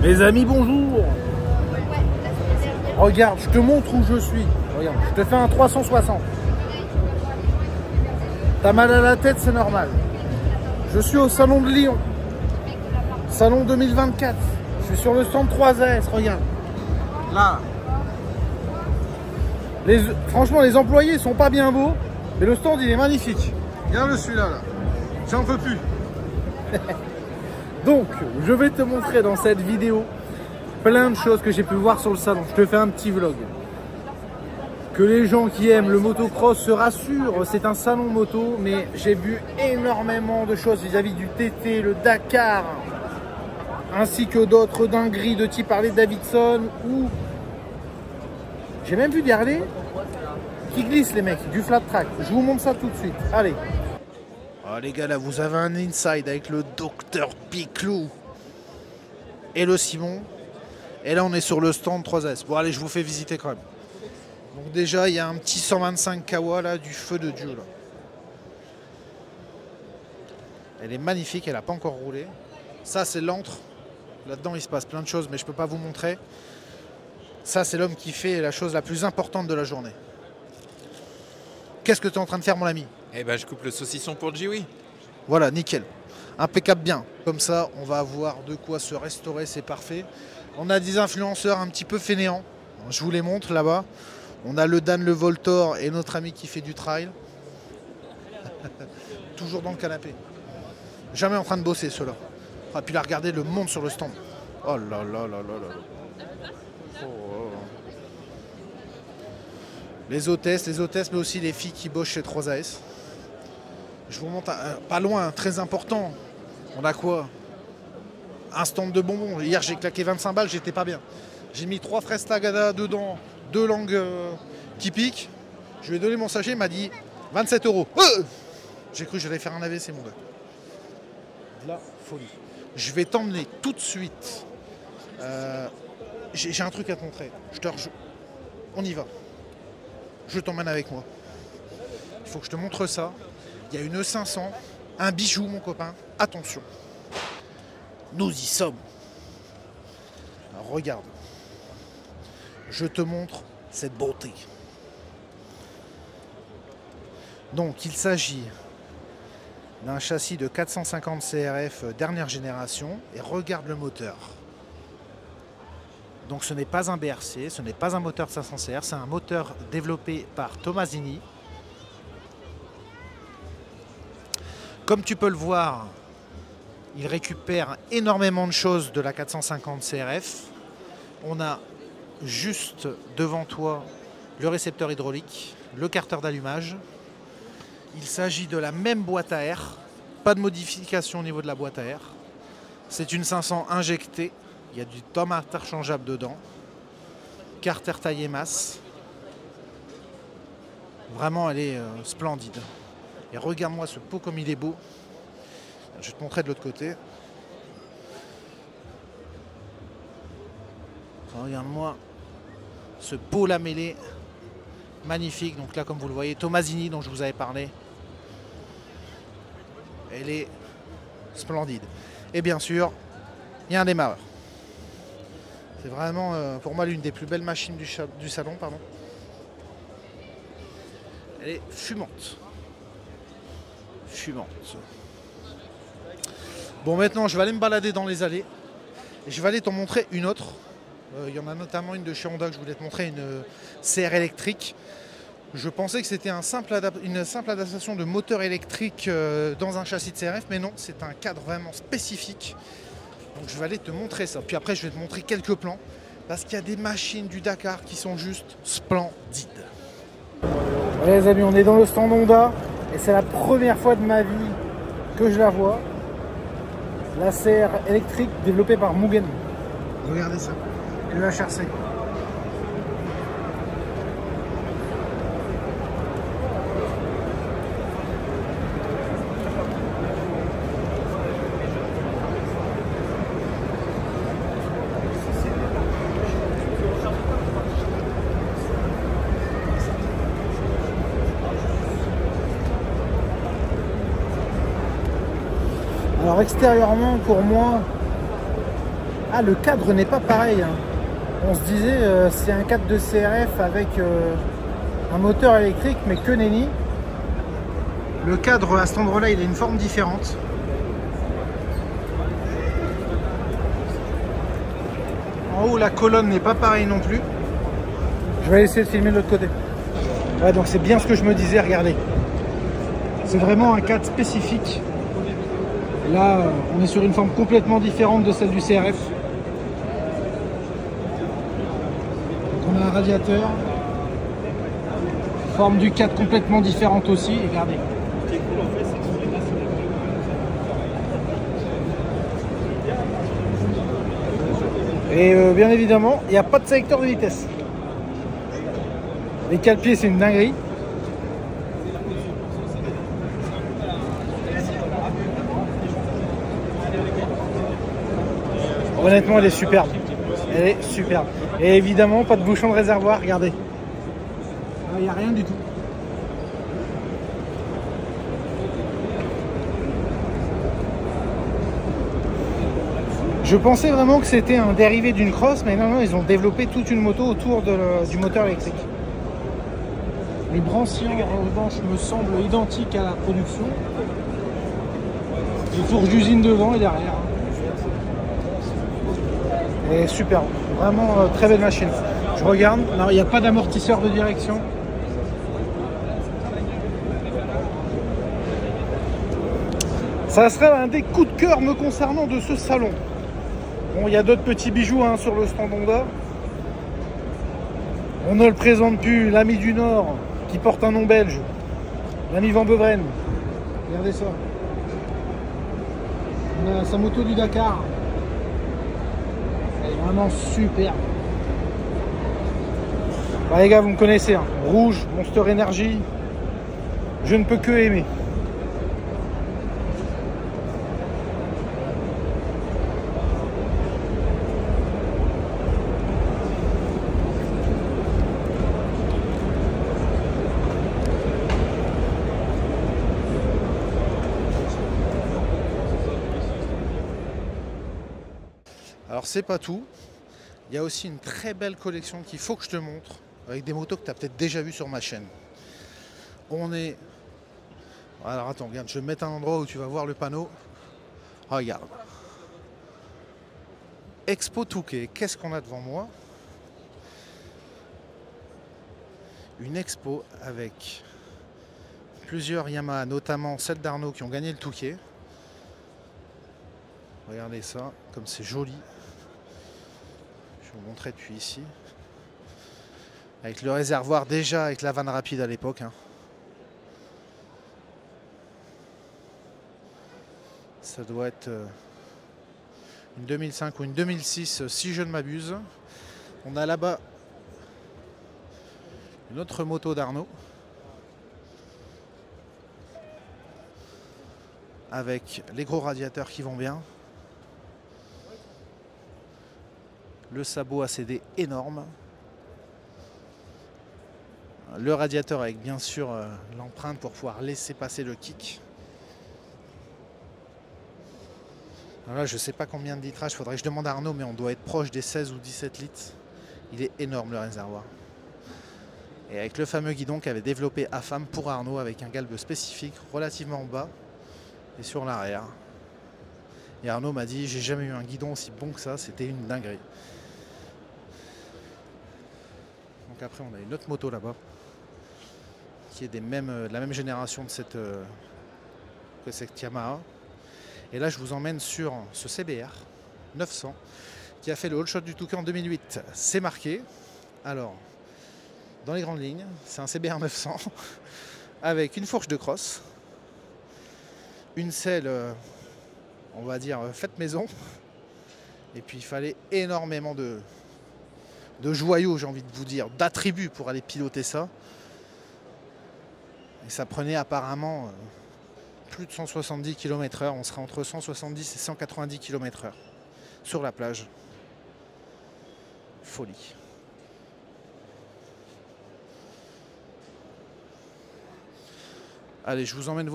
Mes amis, bonjour. Regarde, je te montre où je suis. Regarde, je te fais un 360. T'as mal à la tête, c'est normal. Je suis au salon de Lyon. Salon 2024. Je suis sur le stand 3S, regarde. Là. Franchement, les employés sont pas bien beaux, mais le stand, il est magnifique. Regarde celui-là, là. J'en peux plus. Donc, je vais te montrer dans cette vidéo plein de choses que j'ai pu voir sur le salon. Je te fais un petit vlog. Que les gens qui aiment le motocross se rassurent, c'est un salon moto, mais j'ai vu énormément de choses vis-à-vis du TT, le Dakar, ainsi que d'autres dingueries de type Harley Davidson, ou j'ai même vu des Harley qui glissent, les mecs, du flat track. Je vous montre ça tout de suite. Allez. Oh les gars, là vous avez un inside avec le docteur Piclou et le Simon. Et là on est sur le stand 3S. Bon allez, je vous fais visiter quand même. Donc déjà il y a un petit 125 Kawa là, du feu de Dieu là. Elle est magnifique, elle n'a pas encore roulé. Ça c'est l'antre. Là-dedans il se passe plein de choses mais je peux pas vous montrer. Ça c'est l'homme qui fait la chose la plus importante de la journée. Qu'est-ce que tu es en train de faire mon ami? Eh ben je coupe le saucisson pour Jiwi. Voilà, nickel. Impeccable bien. Comme ça, on va avoir de quoi se restaurer, c'est parfait. On a des influenceurs un petit peu fainéants. Je vous les montre là-bas. On a le Dan le Voltor et notre ami qui fait du trail. Toujours dans le canapé. Jamais en train de bosser ceux-là. Ah, puis là, regardez le monde sur le stand. Oh là là là là là. Oh, oh. Les hôtesses, mais aussi les filles qui bossent chez 3AS. Je vous montre pas loin, très important. On a quoi? Un stand de bonbons. Hier j'ai claqué 25 balles, j'étais pas bien. J'ai mis 3 fraises tagada dedans, 2 langues qui piquent. Je lui ai donné mon sachet, il m'a dit 27 €. J'ai cru que j'allais faire un AVC mon gars. De la folie. Je vais t'emmener tout de suite. J'ai un truc à te montrer. On y va. Je t'emmène avec moi. Il faut que je te montre ça. Il y a une E500, un bijou mon copain. Attention. Nous y sommes. Alors, regarde. Je te montre cette beauté. Donc il s'agit d'un châssis de 450 CRF dernière génération. Et regarde le moteur. Donc ce n'est pas un BRC, ce n'est pas un moteur de 500 CR, c'est un moteur développé par Tomasini. Comme tu peux le voir, il récupère énormément de choses de la 450 CRF. On a juste devant toi le récepteur hydraulique, le carter d'allumage. Il s'agit de la même boîte à air, pas de modification au niveau de la boîte à air. C'est une 500 injectée, il y a du tome interchangeable dedans. Carter taillé masse. Vraiment, elle est splendide. Et regarde-moi ce pot comme il est beau. Je vais te montrer de l'autre côté. Regarde-moi ce pot lamellé. Magnifique. Donc là, comme vous le voyez, Tomasini dont je vous avais parlé. Elle est splendide. Et bien sûr, il y a un démarreur. C'est vraiment pour moi l'une des plus belles machines du salon. Pardon. Elle est fumante. Fumante. Bon, maintenant je vais aller me balader dans les allées et je vais aller t'en montrer une autre. Il y en a notamment une de chez Honda que je voulais te montrer, une CR électrique. Je pensais que c'était une simple adaptation de moteur électrique dans un châssis de CRF, mais non, c'est un cadre vraiment spécifique. Donc je vais aller te montrer ça. Puis après je vais te montrer quelques plans parce qu'il y a des machines du Dakar qui sont juste splendides. Ouais, les amis, on est dans le stand Honda. Et c'est la première fois de ma vie que je la vois. La CR électrique développée par Mugen. Regardez ça. Le HRC. Alors extérieurement, pour moi, Ah, le cadre n'est pas pareil, hein. On se disait c'est un cadre de CRF avec un moteur électrique, mais que nenni. Le cadre à cet endroit-là, il a une forme différente. En haut, la colonne n'est pas pareille non plus. Je vais essayer de filmer de l'autre côté. Ouais, donc c'est bien ce que je me disais, regardez. C'est vraiment un cadre spécifique. Là, on est sur une forme complètement différente de celle du CRF. Donc on a un radiateur. Forme du cadre complètement différente aussi. Et regardez. Et bien évidemment, il n'y a pas de sélecteur de vitesse. Les 4 pieds, c'est une dinguerie. Honnêtement, elle est superbe. Elle est superbe. Et évidemment, pas de bouchon de réservoir, regardez. Il n'y a rien du tout. Je pensais vraiment que c'était un dérivé d'une cross, mais non, ils ont développé toute une moto autour du moteur électrique. Les branchiens, en revanche, me semblent identiques à la production. Les fourches d'usine devant et derrière. Et super, vraiment très belle machine. Je regarde, non, il n'y a pas d'amortisseur de direction. Ça serait un des coups de cœur me concernant de ce salon. Bon, il y a d'autres petits bijoux hein, sur le stand Honda. On ne le présente plus, l'ami du Nord qui porte un nom belge, l'ami Van Beveren. Regardez ça. On a sa moto du Dakar. Elle est vraiment super. Bah, les gars, vous me connaissez, hein. Rouge, Monster Energy. Je ne peux que aimer. Alors c'est pas tout, il y a aussi une très belle collection qu'il faut que je te montre, avec des motos que tu as peut-être déjà vues sur ma chaîne. On est... Alors attends, regarde, je vais mettre un endroit où tu vas voir le panneau. Regarde. Expo Touquet, qu'est-ce qu'on a devant moi? Une expo avec plusieurs Yamaha, notamment celle d'Arnaud qui ont gagné le Touquet. Regardez ça, comme c'est joli. Je vais vous montrer depuis ici. Avec le réservoir déjà avec la vanne rapide à l'époque. Hein. Ça doit être une 2005 ou une 2006 si je ne m'abuse. On a là-bas une autre moto d'Arnaud. Avec les gros radiateurs qui vont bien. Le sabot ACD énorme. Le radiateur avec bien sûr l'empreinte pour pouvoir laisser passer le kick. Alors là, je ne sais pas combien de litrage, il faudrait que je demande à Arnaud, mais on doit être proche des 16 ou 17 litres. Il est énorme le réservoir. Et avec le fameux guidon qu'avait développé AFAM pour Arnaud avec un galbe spécifique relativement bas et sur l'arrière. Et Arnaud m'a dit, j'ai jamais eu un guidon aussi bon que ça, c'était une dinguerie. Donc après on a une autre moto là-bas qui est de la même génération de que cette Yamaha. Et là je vous emmène sur ce CBR 900 qui a fait le All Shot du Touquet en 2008. C'est marqué. Alors dans les grandes lignes, c'est un CBR 900 avec une fourche de crosse, une selle on va dire faite maison, et puis il fallait énormément de joyaux, j'ai envie de vous dire, d'attributs pour aller piloter ça. Et ça prenait apparemment plus de 170 km/h. On serait entre 170 et 190 km/h sur la plage. Folie. Allez, je vous emmène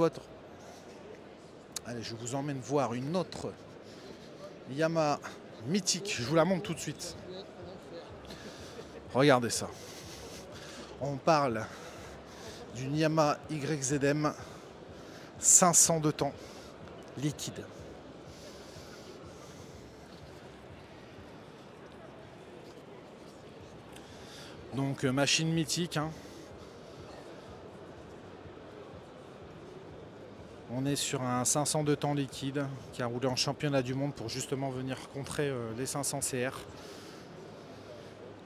voir une autre Yamaha mythique. Je vous la montre tout de suite. Regardez ça. On parle d'une Yamaha YZM 500 de temps liquide. Donc machine mythique, hein. On est sur un 500 de temps liquide qui a roulé en championnat du monde pour justement venir contrer les 500 CR.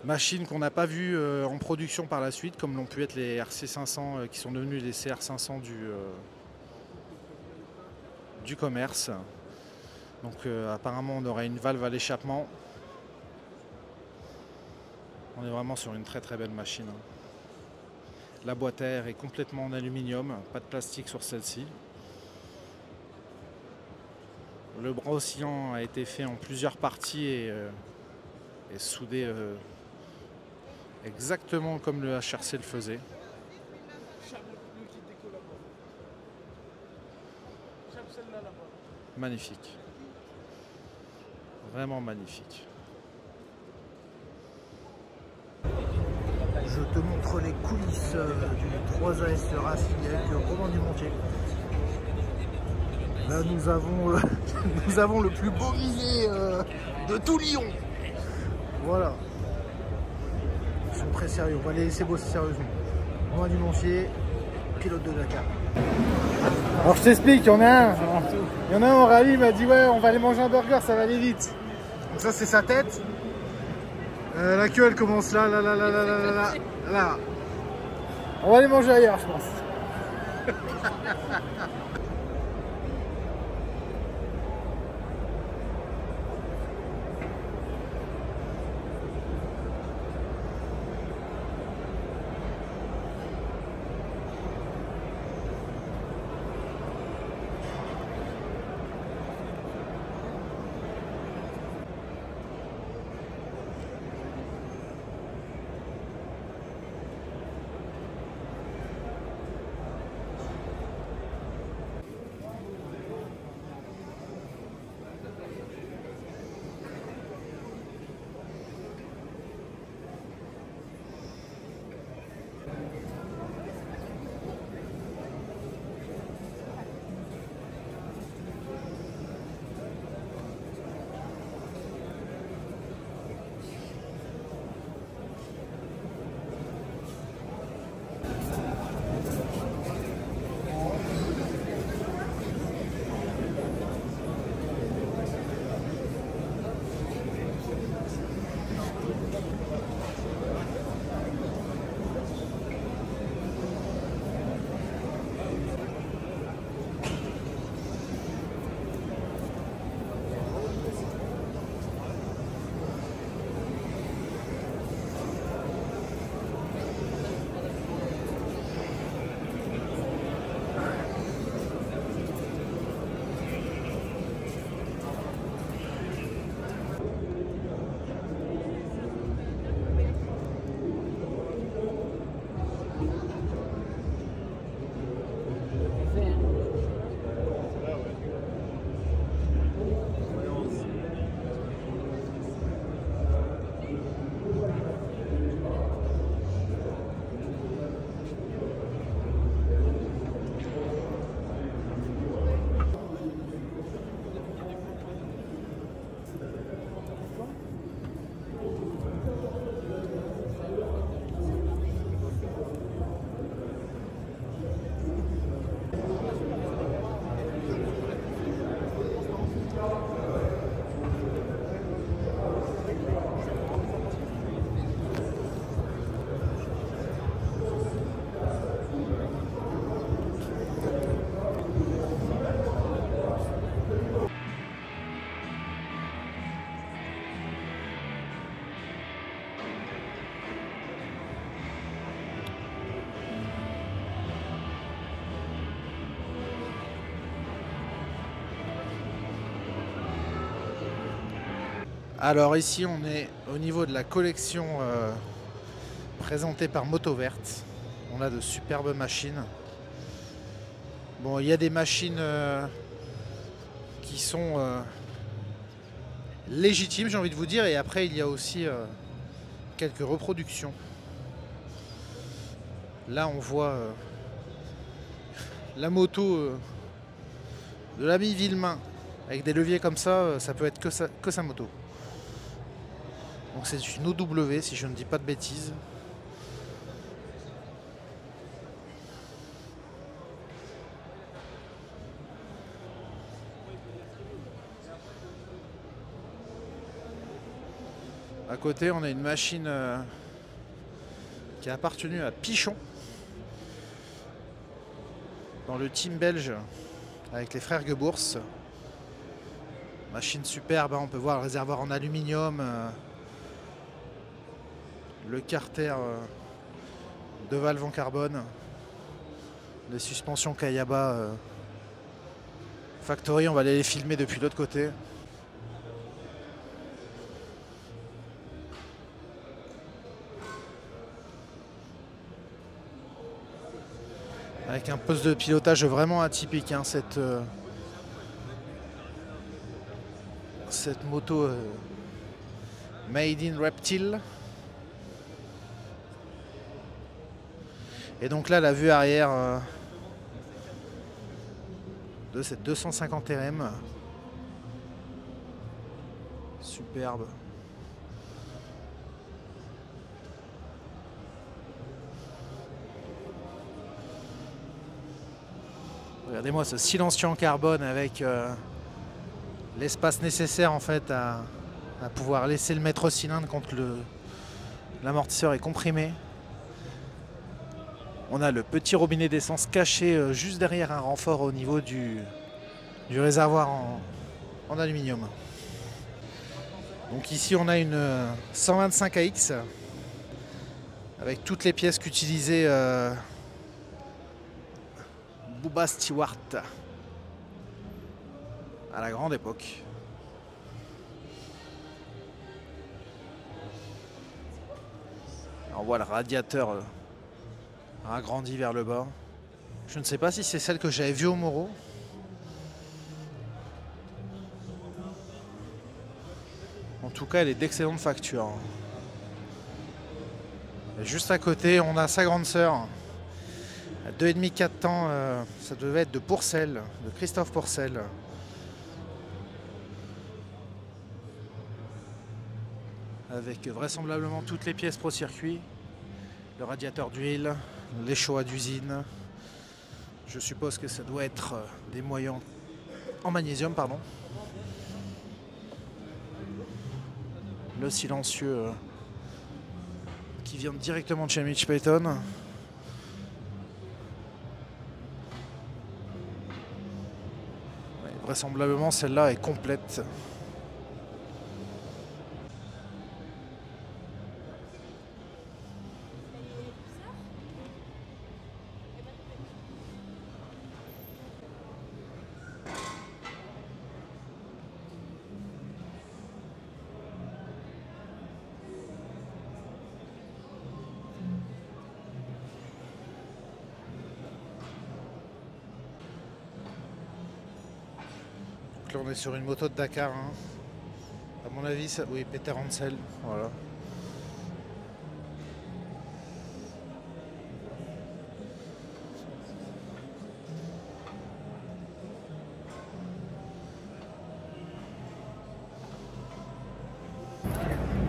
Machine qu'on n'a pas vue en production par la suite, comme l'ont pu être les RC500 qui sont devenus les CR500 du commerce. Donc apparemment on aurait une valve à l'échappement. On est vraiment sur une très très belle machine. La boîte à air est complètement en aluminium, pas de plastique sur celle-ci. Le bras oscillant a été fait en plusieurs parties et soudé exactement comme le HRC le faisait. Magnifique. Vraiment magnifique. Je te montre les coulisses du 3AS Racing avec Romain Dumontier. Là nous avons, nous avons le plus beau grillé de tout Lyon. Voilà. Ils sont très sérieux, on va les laisser bosser sérieusement. Romain Dumontier, pilote de Dakar. Alors je t'explique, il y en a un en rallye, il m'a dit ouais on va aller manger un burger, ça va aller vite. Donc ça c'est sa tête. La queue elle commence là. On va aller manger ailleurs je pense. Alors ici on est au niveau de la collection présentée par Moto Verte. On a de superbes machines. Bon, il y a des machines qui sont légitime, j'ai envie de vous dire. Et après, il y a aussi quelques reproductions. Là, on voit la moto de l'ami Villemain. Avec des leviers comme ça, ça peut être que sa moto. Donc c'est une OW, si je ne dis pas de bêtises. À côté, on a une machine qui a appartenu à Pichon, dans le team belge avec les frères Gebours. Machine superbe, hein, on peut voir le réservoir en aluminium, le carter de valve en carbone, les suspensions Kayaba Factory, on va aller les filmer depuis l'autre côté. Avec un poste de pilotage vraiment atypique, hein, cette moto made in Reptile. Et donc là, la vue arrière de cette 250 RM. Superbe. Regardez-moi ce silencieux en carbone avec l'espace nécessaire en fait à pouvoir laisser le maître cylindre quand l'amortisseur est comprimé. On a le petit robinet d'essence caché juste derrière un renfort au niveau du réservoir en aluminium. Donc ici on a une 125 AX avec toutes les pièces qu'utilisait Bubba Stewart à la grande époque. On voit le radiateur agrandi vers le bas. Je ne sais pas si c'est celle que j'avais vue au Moro. En tout cas, elle est d'excellente facture. Et juste à côté, on a sa grande sœur. 2,5-4 ans, ça devait être de Pourcel, de Christophe Pourcel. Avec vraisemblablement toutes les pièces pro circuit, le radiateur d'huile, les choix d'usine. Je suppose que ça doit être des moyens en magnésium, pardon. Le silencieux qui vient directement de chez Mitch Payton. Vraisemblablement celle-là est complète. Là on est sur une moto de Dakar, hein. À mon avis, ça... oui, Peter Hansel, voilà.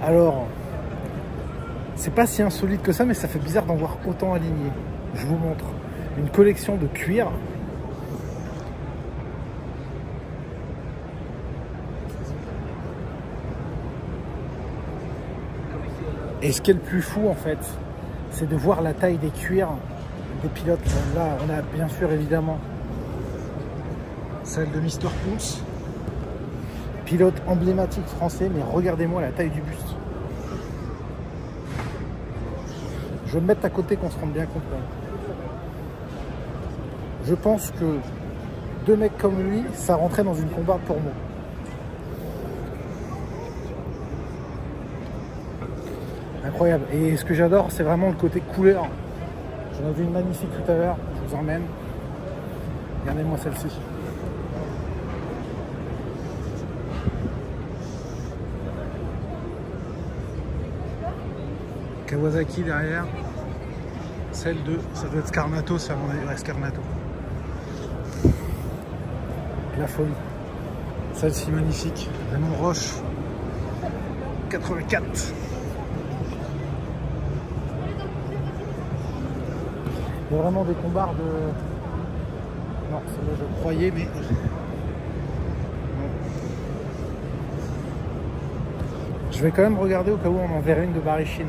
Alors, c'est pas si insolite que ça, mais ça fait bizarre d'en voir autant alignés. Je vous montre une collection de cuir. Et ce qui est le plus fou en fait, c'est de voir la taille des cuirs des pilotes. Là, on a bien sûr évidemment celle de Mr. Kunz, pilote emblématique français, mais regardez-moi la taille du buste. Je vais me mettre à côté qu'on se rende bien compte. Je pense que deux mecs comme lui, ça rentrait dans une combat pour moi. Incroyable. Et ce que j'adore, c'est vraiment le côté couleur. J'en ai vu une magnifique tout à l'heure, je vous emmène. Regardez-moi celle-ci. Kawasaki derrière. Celle de, ça doit être Scarnato, ça mon avis, ouais, Scarnato. La folie. Celle-ci magnifique. Raymond Roche. 84. Il y a vraiment des combards de... Non, celle-là je croyais, mais... Je vais quand même regarder au cas où on en verrait une de Barry Sheen.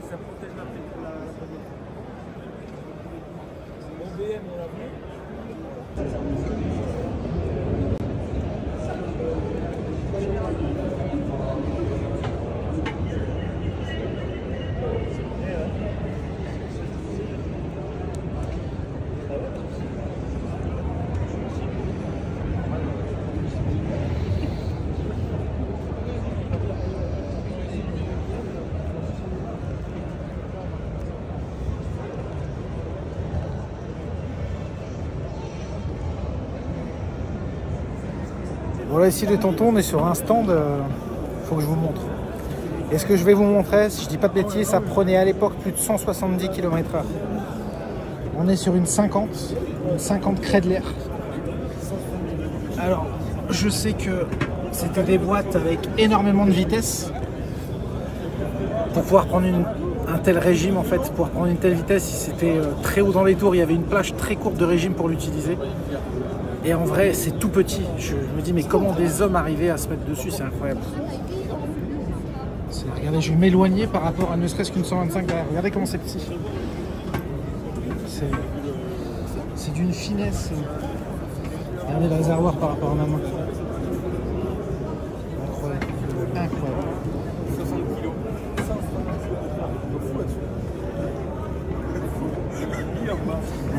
Ça protège la poignée. Mon BM, on l'a vu. Voilà, ici les tontons, on est sur un stand, faut que je vous montre. Et ce que je vais vous montrer, si je dis pas de bêtises, ça prenait à l'époque plus de 170 km/h. On est sur une 50 Kreidler. Alors, je sais que c'était des boîtes avec énormément de vitesse. Pour pouvoir prendre un tel régime, en fait, pour pouvoir prendre une telle vitesse, si c'était très haut dans les tours, il y avait une plage très courte de régime pour l'utiliser. Et en vrai, c'est tout petit. Je me dis, mais comment des hommes arrivaient à se mettre dessus, c'est incroyable. Regardez, je vais m'éloigner par rapport à ne serait-ce qu'une 125 derrière. Regardez comment c'est petit. C'est d'une finesse. Regardez le réservoir par rapport à ma main. Incroyable. Incroyable.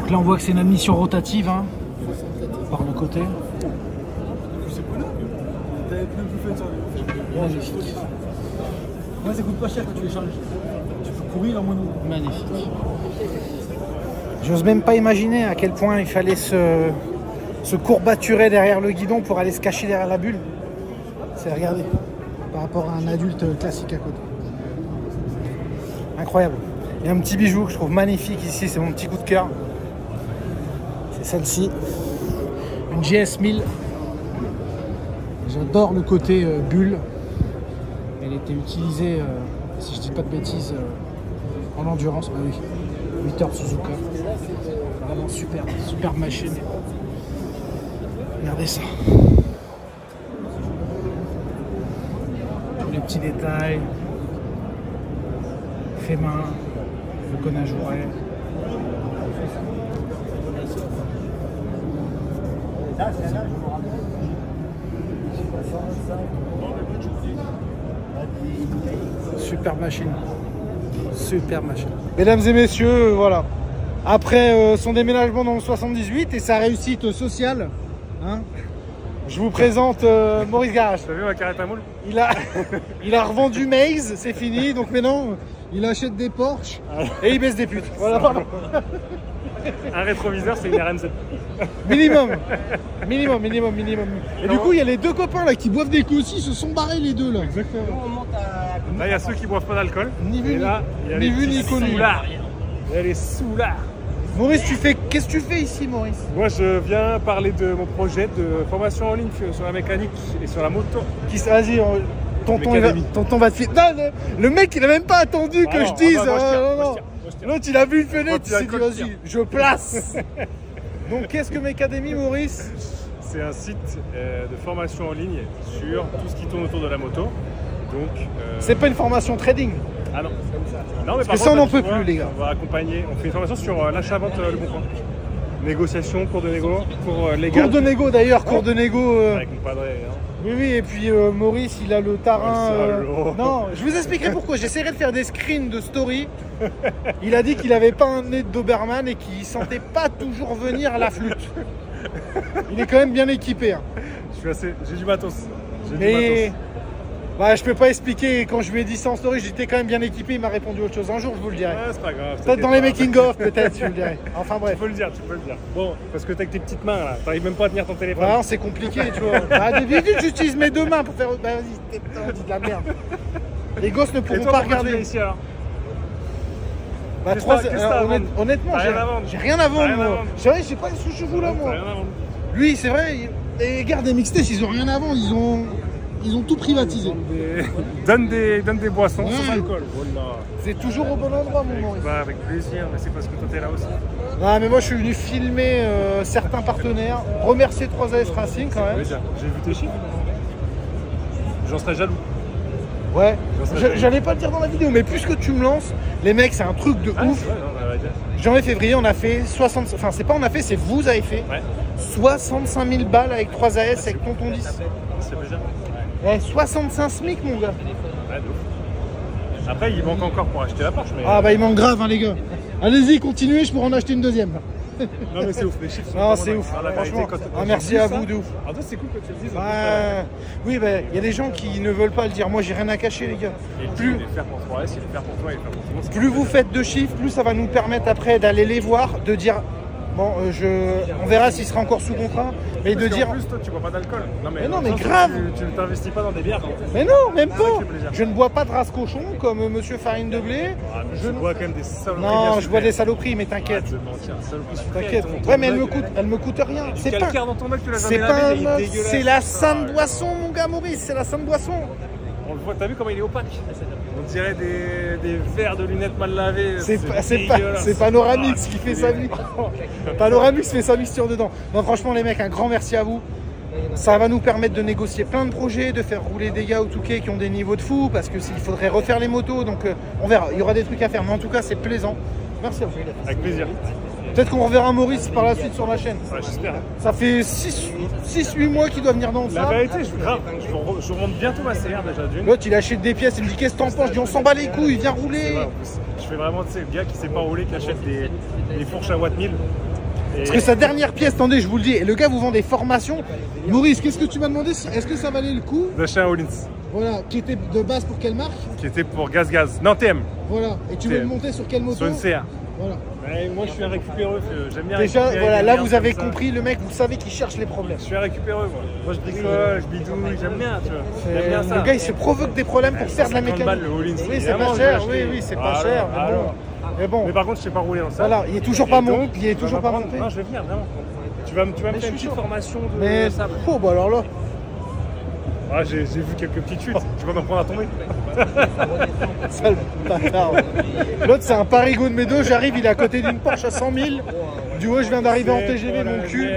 Donc là, on voit que c'est une admission rotative, hein, par le côté. Magnifique. Ouais, ça coûte pas cher quand tu les changes. Tu peux courir en mono. Magnifique. J'ose même pas imaginer à quel point il fallait se courbaturer derrière le guidon pour aller se cacher derrière la bulle. C'est, regardez, par rapport à un adulte classique à côté. Incroyable. Il y a un petit bijou que je trouve magnifique ici, c'est mon petit coup de cœur. C'est celle-ci, une GS 1000. J'adore le côté bulle. Elle était utilisée, si je dis pas de bêtises, en endurance. Bah oui, 8 heures Suzuka. Vraiment super, super machine. Regardez ça. Tous les petits détails. Fait main, le cône à jouer. Super machine. Super machine. Mesdames et messieurs, voilà. Après son déménagement dans le 78 et sa réussite sociale, hein, je vous présente Maurice Garage. T'as vu ma carrette à moule? Il a revendu Maze, c'est fini. Donc maintenant, il achète des Porsche et il baisse des putes. Voilà, pardon. Un rétroviseur, c'est une RMZ. Minimum. Et du coup, il y a les deux copains là qui boivent des coups aussi, ils se sont barrés les deux là. Exactement. Là, il y a ceux qui boivent pas d'alcool. Ni vu et là, il y a ni les vu petits ni connu. soulards. Il y a les soulards. Maurice, qu'est-ce que tu fais ici, Maurice? Moi, je viens parler de mon projet de formation en ligne sur la mécanique et sur la moto. Vas-y, tonton va te filer. Non, le mec, il a même pas attendu que je dise. Non. L'autre, il a vu une fenêtre, il s'est dit, vas-y, je place. Donc, qu'est-ce que Mecademy, Maurice? C'est un site de formation en ligne sur tout ce qui tourne autour de la moto. Donc, c'est pas une formation trading. Ah non. Non, mais parce que ça, on n'en peut plus, les gars. On va accompagner. On fait une formation sur l'achat-vente Le Bon Coin. Négociation, cours de négo, cours légal. Cours de négo d'ailleurs, cours de négo. Avec mon padré. Hein. Oui, oui, et puis Maurice, il a le tarin. Oh, le salaud. Non, je vous expliquerai pourquoi. J'essaierai de faire des screens de story. Il a dit qu'il avait pas un nez de Doberman et qu'il sentait pas toujours venir la flûte. Il est quand même bien équipé. Hein. J'ai du matos. Mais bah, je peux pas expliquer. Quand je lui ai dit ça en story, j'étais quand même bien équipé. Il m'a répondu autre chose. Un jour, je vous le dirai. Ouais, c'est pas grave. Peut-être dans les making-of, peut-être, je vous le dirai. Enfin bref. Tu peux le dire. Bon, parce que t'as que tes petites mains là, t'arrives même pas à tenir ton téléphone. Ouais, c'est compliqué, tu vois. Bah, d'habitude, j'utilise mes deux mains pour faire. Bah, vas-y, on dit de la merde. Les gosses ne Et pourront toi, pas pourquoi tu regarder. viens ici alors? Bah, Qu'est-ce que t'as à vendre? honnêtement, T'as rien à vendre. j'ai rien à vendre. T'as rien à moi. vendre. C'est vrai, j'ai pas ce que je vous là, T'as moi. rien à vendre. Lui, c'est vrai, les gars des mixtapes, ils ont rien à vendre. Ils ont tout privatisé. Donne des boissons Ouais. sans alcool. Voilà. C'est toujours au bon endroit, mon Maurice. Bah, avec plaisir, mais c'est parce que toi t'es là aussi. Non, mais moi, je suis venu filmer certains partenaires. Remercier 3AS Racing quand même. Oui, j'ai vu tes chiffres. J'en serais jaloux. Ouais, Ça, ça, j'allais pas le dire dans la vidéo, mais plus que tu me lances, les mecs, c'est un truc de ouf. Ouais, non, on va dire. Janvier-février, on a fait 60. Enfin, c'est pas on a fait, c'est vous avez fait. Ouais. 65 000 balles avec 3AS avec Tonton 10. C'est plaisir. Ouais, 65 SMIC, mon gars. Ouais, de ouf. Après, il manque encore pour acheter la Porsche. Mais... Ah, bah, il manque grave, hein, les gars. Allez-y, continuez, je pourrais en acheter une deuxième. Non, mais c'est ouf, les chiffres sont Non, vraiment c'est dingues. ouf, Ah, la vérité, franchement. quand Ah, j'ai merci vu à ça- vous, de ouf. Ah, toi, c'est cool que tu le dises. Oui, ben, il y a des gens qui ne veulent pas le dire. Moi, j'ai rien à cacher, les gars. Plus il est faire pour toi, il est faire pour toi, il est faire pour tout le monde. Plus vous faites de chiffres, plus ça va nous permettre après d'aller les voir, de dire bon, on verra s'il sera encore sous contrat, mais de dire En plus, toi, tu bois pas d'alcool. Non, Mais non, dans le mais sens où grave. Tu ne t'investis pas dans des bières. mais non, même Ça pas. fait plaisir. Je ne bois pas de race cochon comme Monsieur Farine de Blé. Ah, mais Je tu ne- bois quand même des saloperies. Non, bien je bois des sucrées. saloperies, mais Arrête t'inquiète, de mentir, saloperies sucrées. t'inquiète. Ton Ouais, mais mug, elle me coûte rien. du C'est pas, calcaire dans ton mug, tu l'as c'est jamais pas lavé, un il est mug, dégueulasse. c'est la sainte Ah, boisson, mon gars Maurice, c'est la sainte boisson. On le voit, t'as vu comment il est opaque? On dirait des verres de lunettes mal lavés. C'est Panoramix qui fait sa mix. Panoramix fait sa mixture dedans. Non, franchement, les mecs, un grand merci à vous. Ça va nous permettre de négocier plein de projets, de faire rouler des gars au Touquet qui ont des niveaux de fou, parce qu'il faudrait refaire les motos, donc on verra. Il y aura des trucs à faire, mais en tout cas, c'est plaisant. Merci à vous. Avec plaisir. Peut-être qu'on reverra Maurice par la suite sur la chaîne. Ouais, j'espère. Ça fait 6-8 mois qu'il doit venir dans La ça. vérité, je remonte bientôt ma CR déjà d'une. L'autre, il achète des pièces, il me dit qu'est-ce que t'en penses? Je dis on s'en bat les couilles, viens C'est rouler. vrai, en plus. Je fais vraiment, tu sais, le gars qui sait pas rouler, qui achète des fourches à watt 1000. Et... Parce que sa dernière pièce, attendez, je vous le dis, et le gars vous vend des formations. Maurice, qu'est-ce que tu m'as demandé? Est-ce que ça valait le coup? d'acheter un Hollins, Voilà, qui était de base pour quelle marque? qui était pour gaz. Non, TM, Voilà, et tu veux le monter sur quelle moto? sur une CR. Voilà. Ouais, moi, je suis un récupéreux, j'aime bien Déjà, récupérer voilà, des là merdes vous avez comme ça. compris, le mec, vous savez qu'il cherche les problèmes. Je suis un récupéreux, moi. Moi, je bricole, je bidouille, j'aime bien, tu vois. J'aime bien ça. Le gars, il se provoque des problèmes pour faire de la 50 mécanique. balles, le Hollins, Oui, c'est évidemment, pas je cher, vais oui, acheter. c'est pas Alors, cher, mais bon. alors. Mais bon, Mais par contre, je sais pas rouler dans ça. voilà, il est toujours pas monté, il est toujours pas monté. Non, je vais venir, vraiment. Tu vas me je faire une suis petite chaud. formation de Mais, ça. oh, bah alors là, Ah, j'ai vu quelques petites chutes. Tu vas m'en prendre à tomber. sale bâtard. L'autre, c'est un parigo de mes deux, j'arrive, il est à côté d'une Porsche à 100 000. Du haut, je viens d'arriver en TGV, mon cul.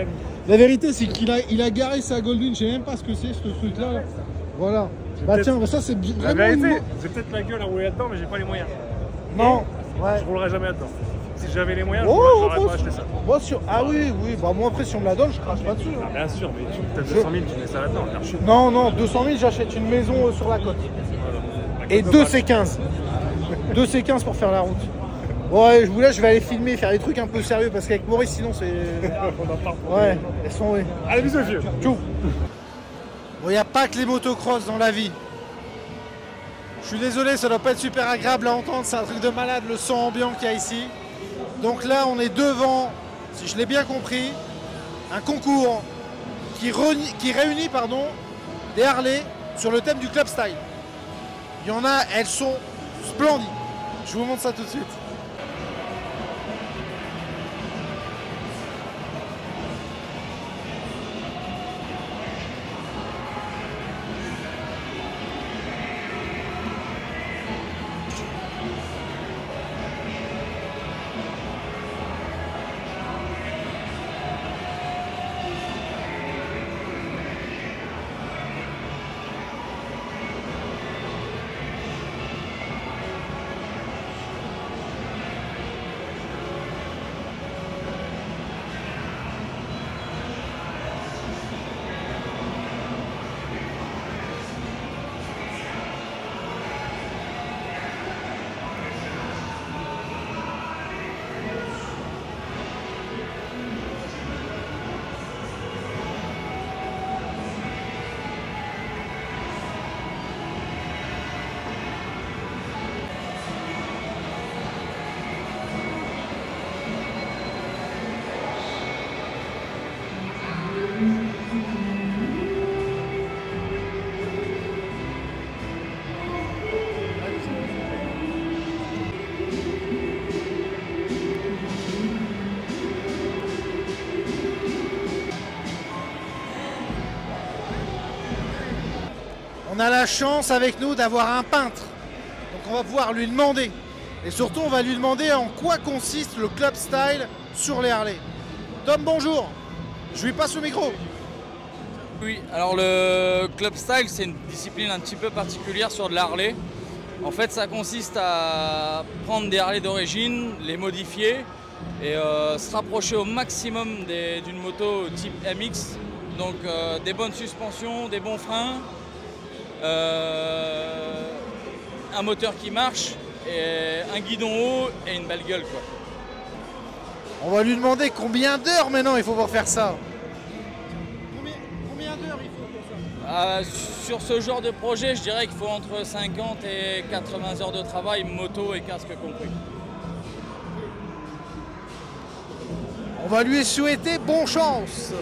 La vérité, c'est qu'il a garé sa Goldwing, je sais même pas ce que c'est, ce truc-là. Là. Voilà. Bah tiens, bah ça c'est La vraiment une... vérité, j'ai peut-être la gueule à rouler là-dedans, mais j'ai pas les moyens. Non. Ouais. Je roulerai jamais là-dedans. Si j'avais les moyens, Oh, j'aurais oh, pas acheté ça. moi, ah oui, bah moi après si on me la donne, je crache pas dessus. Ah, hein. bien sûr, mais tu as 200 000, tu mets ça là-dedans. Non, non, 200 000, j'achète une maison sur la côte. Et 2 C15. 2 C15 pour faire la route. Ouais, je vous laisse, je vais aller filmer, faire des trucs un peu sérieux parce qu'avec Maurice, sinon c'est. On en parle. Ouais, elles sont. Ouais. Allez, bisous, vieux. Tchou. Bon, il n'y a pas que les motocross dans la vie. Je suis désolé, ça doit pas être super agréable à entendre, c'est un truc de malade le son ambiant qu'il y a ici. Donc là, on est devant, si je l'ai bien compris, un concours qui réunit des Harley sur le thème du club style. Il y en a, elles sont splendides. Je vous montre ça tout de suite. On a la chance avec nous d'avoir un peintre. Donc on va pouvoir lui demander. Et surtout, on va lui demander en quoi consiste le club style sur les Harley. Tom, bonjour. Je lui passe le micro. Oui, alors le club style, c'est une discipline un petit peu particulière sur de la Harley. En fait, ça consiste à prendre des Harley d'origine, les modifier et se rapprocher au maximum d'une moto type MX. Donc des bonnes suspensions, des bons freins, un moteur qui marche, et un guidon haut et une belle gueule, quoi. On va lui demander combien d'heures maintenant il faut pour faire ça. Combien d'heures il faut pour ça? Sur ce genre de projet, je dirais qu'il faut entre 50 et 80 heures de travail, moto et casque compris. On va lui souhaiter bonne chance.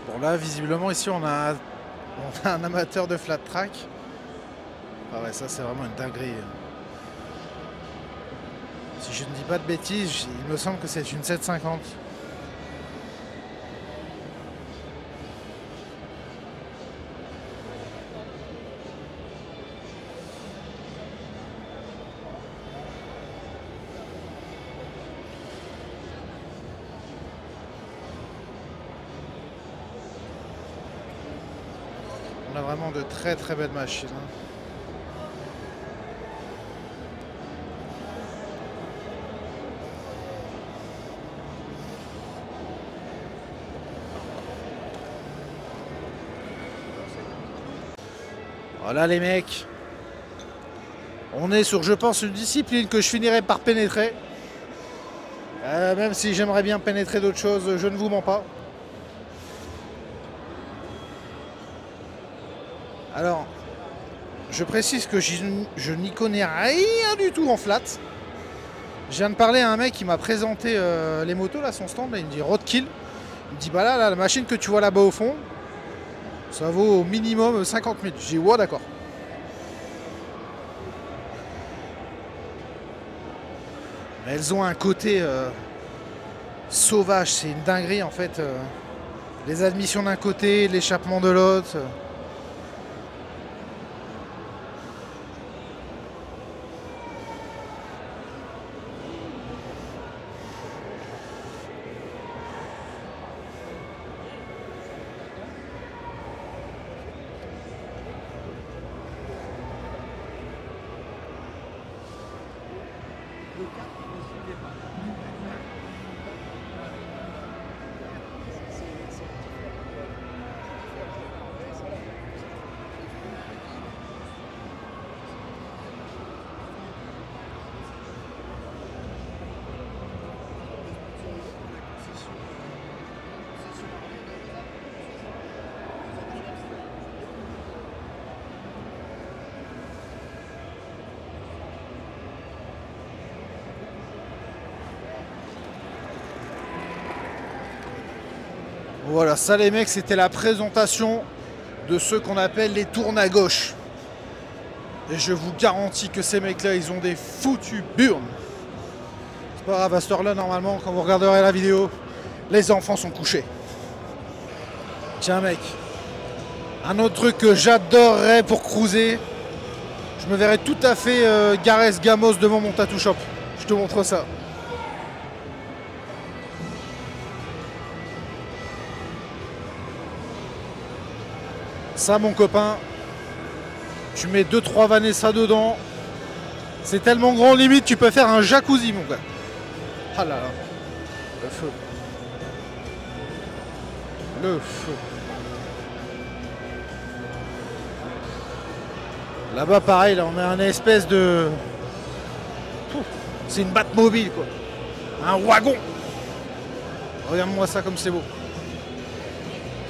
Bon là visiblement ici on a un amateur de flat track. Ah ouais, ça c'est vraiment une dinguerie. Si je ne dis pas de bêtises, il me semble que c'est une 750. On a vraiment de très très belles machines. Voilà les mecs. On est sur, je pense, une discipline que je finirai par pénétrer. Même si j'aimerais bien pénétrer d'autres choses, je ne vous mens pas. Alors, je précise que je n'y connais rien du tout en flat. Je viens de parler à un mec qui m'a présenté les motos, là, son stand, là, il me dit Roadkill. Il me dit, bah là, la machine que tu vois là-bas au fond, ça vaut au minimum 50 000. J'ai dit, ouais, d'accord. Mais elles ont un côté sauvage, c'est une dinguerie en fait. Les admissions d'un côté, l'échappement de l'autre. Voilà, ça les mecs, c'était la présentation de ceux qu'on appelle les tournes à gauche. Et je vous garantis que ces mecs-là, ils ont des foutus burnes. C'est pas grave, à cette heure-là, normalement, quand vous regarderez la vidéo, les enfants sont couchés. Tiens mec, un autre truc que j'adorerais pour cruiser, je me verrais tout à fait Gareth Gamos devant mon tattoo shop. Je te montre ça. Ça mon copain, tu mets 2-3 Vanessa dedans. C'est tellement grand, limite tu peux faire un jacuzzi mon gars. Ah là là, le feu. Le feu. Là-bas pareil, là on a une espèce de... C'est une Batmobile quoi. Un wagon. Regarde-moi ça comme c'est beau.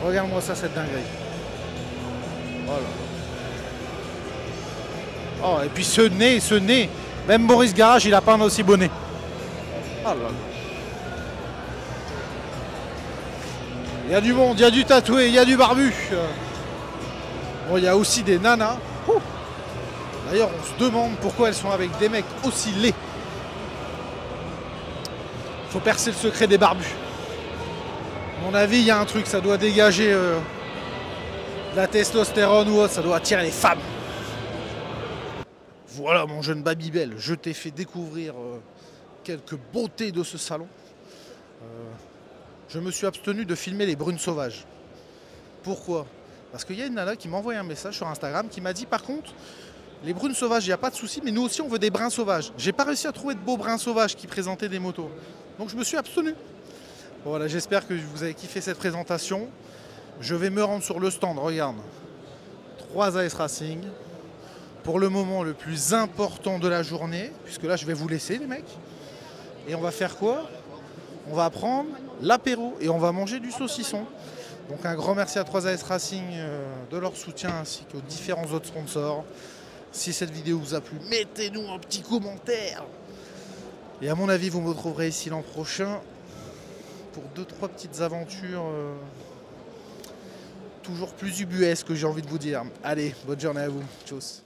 Regarde-moi ça cette dinguerie. Voilà. Oh et puis ce nez. Même Boris Garage il a pas un aussi beau nez. Oh là là. Il y a du monde, il y a du tatoué, il y a du barbu. Bon, il y a aussi des nanas. D'ailleurs, on se demande pourquoi elles sont avec des mecs aussi laids. Faut percer le secret des barbus. À mon avis, il y a un truc, ça doit dégager de la testostérone ou autre, ça doit attirer les femmes. Voilà mon jeune Babybel, je t'ai fait découvrir quelques beautés de ce salon. Je me suis abstenu de filmer les brunes sauvages. Pourquoi? Parce qu'il y a une nana qui m'a envoyé un message sur Instagram qui m'a dit par contre, les brunes sauvages, il n'y a pas de souci, mais nous aussi on veut des bruns sauvages. J'ai pas réussi à trouver de beaux bruns sauvages qui présentaient des motos. Donc je me suis abstenu. Voilà, j'espère que vous avez kiffé cette présentation. Je vais me rendre sur le stand, regarde. 3 AS Racing. Pour le moment le plus important de la journée, puisque là je vais vous laisser les mecs. Et on va faire quoi? On va prendre l'apéro et on va manger du saucisson. Donc un grand merci à 3AS Racing de leur soutien ainsi qu'aux différents autres sponsors. Si cette vidéo vous a plu, mettez-nous un petit commentaire. Et à mon avis, vous me retrouverez ici l'an prochain pour 2-3 petites aventures toujours plus ubuesques que j'ai envie de vous dire. Allez, bonne journée à vous. Tchuss.